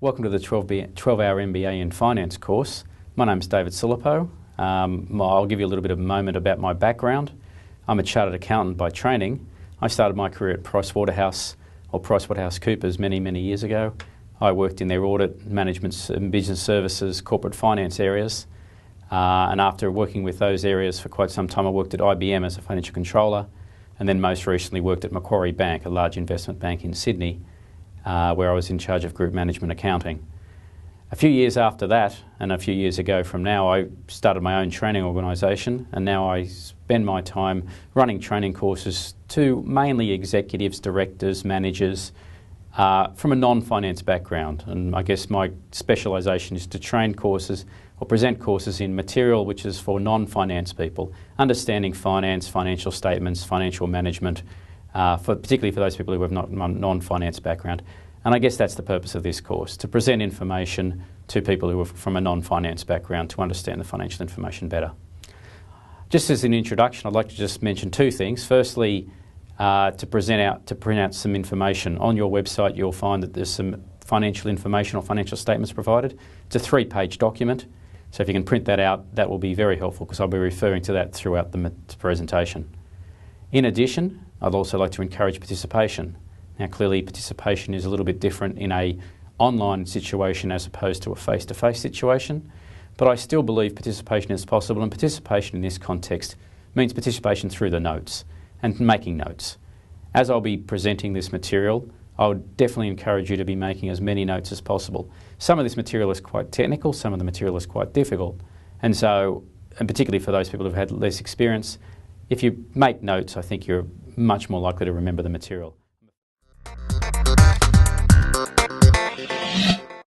Welcome to the 12-hour MBA in Finance course. My name's David Silipo. I'll give you a little bit of a moment about my background. I'm a chartered accountant by training. I started my career at PricewaterhouseCoopers many years ago. I worked in their audit, management and business services, corporate finance areas. And after working with those areas for quite some time, I worked at IBM as a financial controller, and then most recently worked at Macquarie Bank, a large investment bank in Sydney, where I was in charge of group management accounting. A few years after that, and a few years ago from now, I started my own training organisation, and now I spend my time running training courses to mainly executives, directors, managers from a non-finance background. And I guess my specialisation is to train courses or present courses in material which is for non-finance people, understanding finance, financial statements, financial management, particularly for those people who have not non-finance background. And I guess that's the purpose of this course, to present information to people who are from a non-finance background to understand the financial information better. Just as an introduction, I'd like to just mention two things. Firstly, to print out some information. On your website, you'll find that there's some financial information or financial statements provided. It's a 3-page document. So if you can print that out, that will be very helpful because I'll be referring to that throughout the presentation. In addition, I'd also like to encourage participation. Now clearly participation is a little bit different in an online situation as opposed to a face-to-face situation, but I still believe participation is possible, and participation in this context means participation through the notes and making notes. As I'll be presenting this material, I would definitely encourage you to be making as many notes as possible. Some of this material is quite technical, some of the material is quite difficult, and particularly for those people who've had less experience, if you make notes, I think you're much more likely to remember the material.